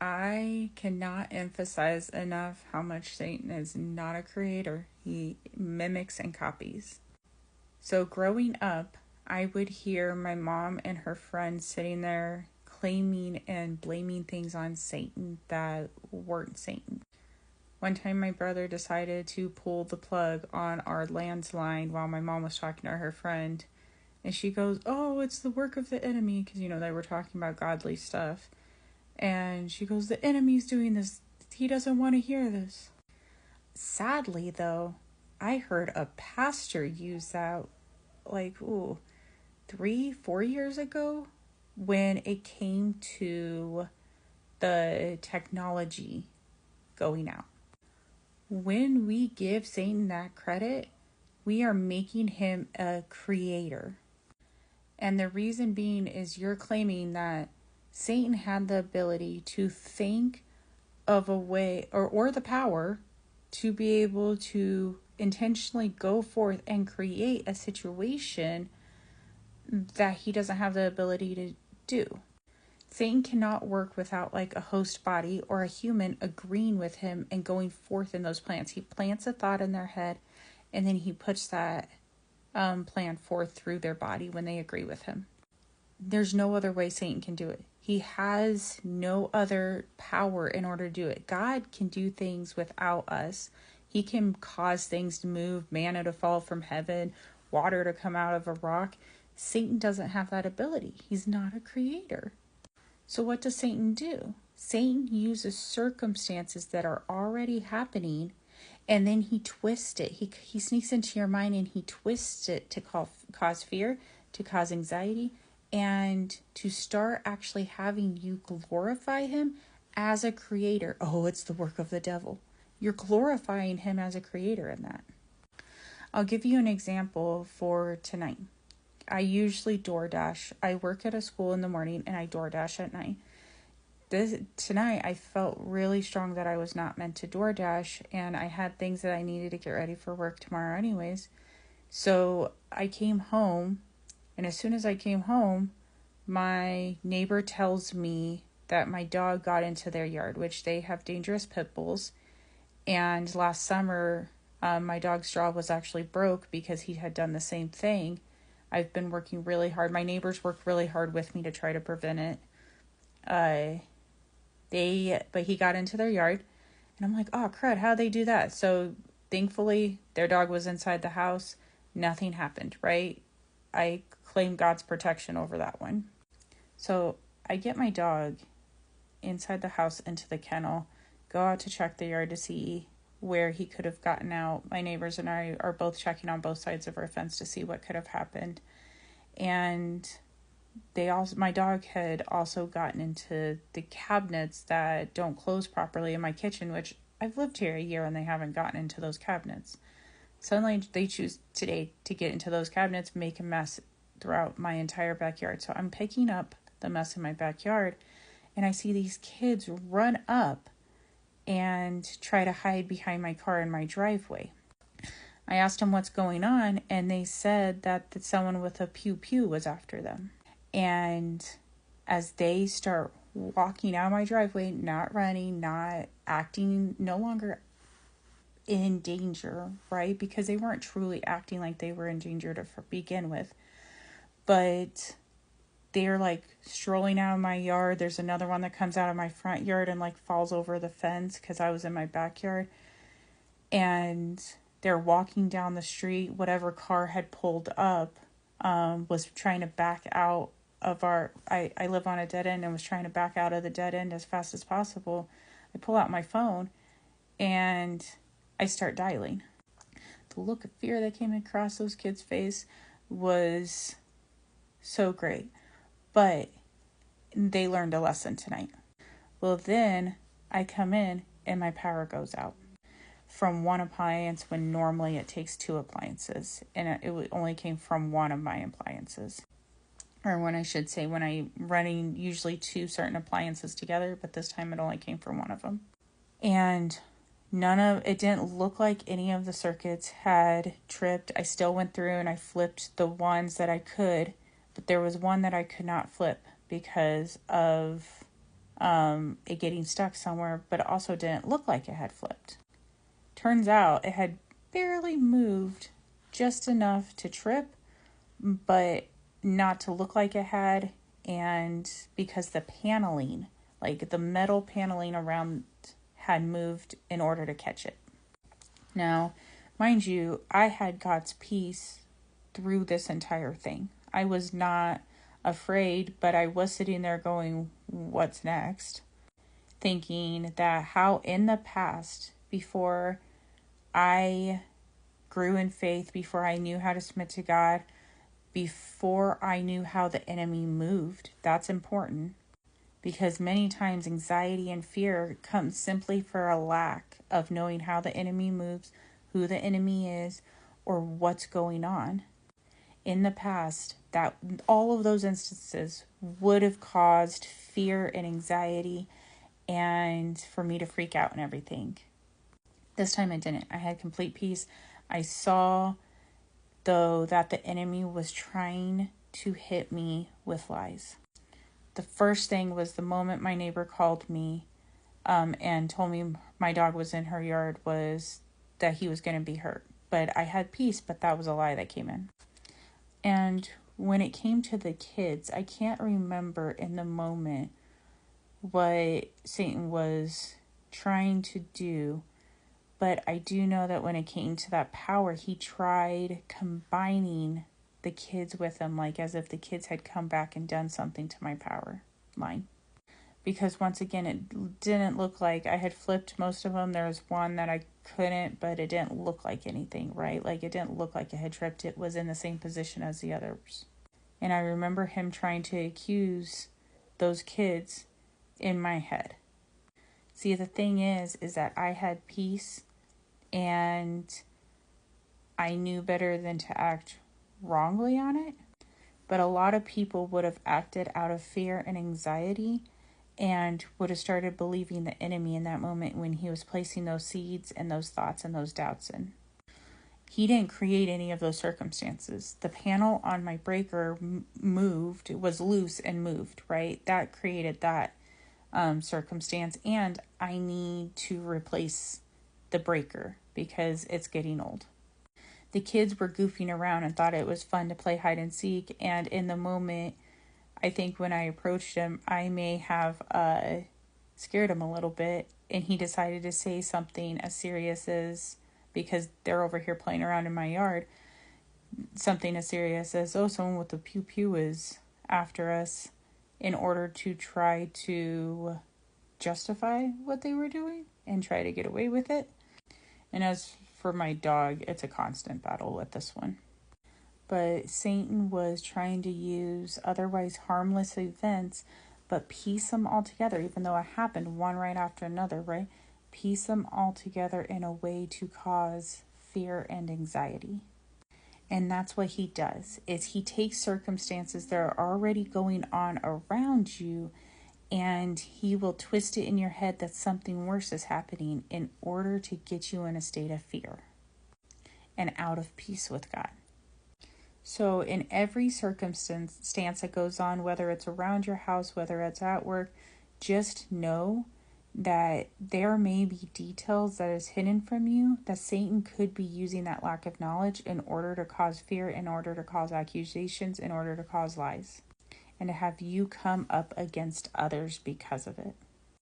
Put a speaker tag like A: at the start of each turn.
A: I cannot emphasize enough how much Satan is not a creator. He mimics and copies. So growing up, I would hear my mom and her friends sitting there claiming and blaming things on Satan that weren't Satan. One time, my brother decided to pull the plug on our landline while my mom was talking to her friend. And she goes, "Oh, it's the work of the enemy." Because, they were talking about godly stuff. And she goes, "The enemy's doing this. He doesn't want to hear this." Sadly, though, I heard a pastor use that 3-4 years ago when it came to the technology going out. When we give Satan that credit, we are making him a creator. And the reason being is you're claiming that Satan had the ability to think of a way or the power to be able to intentionally go forth and create a situation that he doesn't have the ability to do. Satan cannot work without a host body or a human agreeing with him and going forth in those plans. He plants a thought in their head and then he puts that plan forth through their body when they agree with him. There's no other way Satan can do it. He has no other power in order to do it. God can do things without us. He can cause things to move, manna to fall from heaven, water to come out of a rock. Satan doesn't have that ability. He's not a creator. So what does Satan do? Satan uses circumstances that are already happening, and then he twists it. He sneaks into your mind and he twists it to cause fear, to cause anxiety, and to start actually having you glorify him as a creator. Oh, it's the work of the devil. You're glorifying him as a creator in that. I'll give you an example for tonight. I usually DoorDash. I work at a school in the morning and I DoorDash at night. Tonight I felt really strong that I was not meant to DoorDash, and I had things that I needed to get ready for work tomorrow anyways. So I came home, and as soon as I came home, my neighbor tells me that my dog got into their yard, which they have dangerous pit bulls. And last summer, my dog's jaw was actually broke because he had done the same thing. I've been working really hard. My neighbors work really hard with me to try to prevent it. But he got into their yard, and I'm like, oh crud, how'd they do that? So thankfully, their dog was inside the house. Nothing happened, right? I claim God's protection over that one. So I get my dog inside the house into the kennel, go out to check the yard to see where he could have gotten out. My neighbors and I are both checking on both sides of our fence to see what could have happened. And my dog had also gotten into the cabinets that don't close properly in my kitchen, which I've lived here a year and they haven't gotten into those cabinets. Suddenly they choose today to get into those cabinets, make a mess throughout my entire backyard. So I'm picking up the mess in my backyard, and I see these kids run up and try to hide behind my car in my driveway. I asked them what's going on, and they said that someone with a pew-pew was after them. And as they start walking out of my driveway, not running, not acting, no longer in danger, right? Because they weren't truly acting like they were in danger to begin with. But they're strolling out of my yard. There's another one that comes out of my front yard and falls over the fence because I was in my backyard. And they're walking down the street. Whatever car had pulled up was trying to back out of I live on a dead end and was trying to back out of the dead end as fast as possible. I pull out my phone and I start dialing. The look of fear that came across those kids' face was so great. But they learned a lesson tonight. Well, then I come in and my power goes out from one appliance when normally it takes two appliances. And it only came from one of my appliances. Or when I'm running usually two certain appliances together, but this time it only came from one of them. And it didn't look like any of the circuits had tripped. I still went through and I flipped the ones that I could, but there was one that I could not flip because of it getting stuck somewhere, but it also didn't look like it had flipped. Turns out it had barely moved just enough to trip, but not to look like it had. And because the paneling, like the metal paneling around, had moved in order to catch it. Now, mind you, I had God's peace through this entire thing. I was not afraid, but I was sitting there going, what's next? Thinking that how in the past, before I grew in faith, before I knew how to submit to God, before I knew how the enemy moved, that's important. Because many times anxiety and fear comes simply for a lack of knowing how the enemy moves, who the enemy is, or what's going on. In the past, that all of those instances would have caused fear and anxiety and for me to freak out and everything. This time I didn't. I had complete peace. I saw, though, that the enemy was trying to hit me with lies. The first thing was the moment my neighbor called me and told me my dog was in her yard, was that he was going to be hurt. But I had peace, but that was a lie that came in. And when it came to the kids, I can't remember in the moment what Satan was trying to do, but I do know that when it came to that power, he tried combining the kids with them, like as if the kids had come back and done something to my power line. Because once again, it didn't look like I had flipped most of them. There was one that I couldn't, but it didn't look like anything, right? Like it didn't look like it had tripped. It was in the same position as the others. And I remember him trying to accuse those kids in my head. See, the thing is that I had peace and I knew better than to act wrongly on it. But a lot of people would have acted out of fear and anxiety and would have started believing the enemy in that moment when he was placing those seeds and those thoughts and those doubts in. He didn't create any of those circumstances. The panel on my breaker moved, was loose and moved, right? That created that circumstance. And I need to replace the breaker because it's getting old. The kids were goofing around and thought it was fun to play hide and seek. And in the moment, I think when I approached him, I may have scared him a little bit. And he decided to say something as serious as, because they're over here playing around in my yard, something as serious as, oh, someone with a pew-pew is after us, in order to try to justify what they were doing and try to get away with it. And as for my dog, it's a constant battle with this one. But Satan was trying to use otherwise harmless events, but piece them all together, even though it happened one right after another, right? Piece them all together in a way to cause fear and anxiety. And that's what he does, is he takes circumstances that are already going on around you and he will twist it in your head that something worse is happening in order to get you in a state of fear and out of peace with God. So in every circumstance that goes on, whether it's around your house, whether it's at work, just know that there may be details that is hidden from you that Satan could be using that lack of knowledge in order to cause fear, in order to cause accusations, in order to cause lies, and to have you come up against others because of it.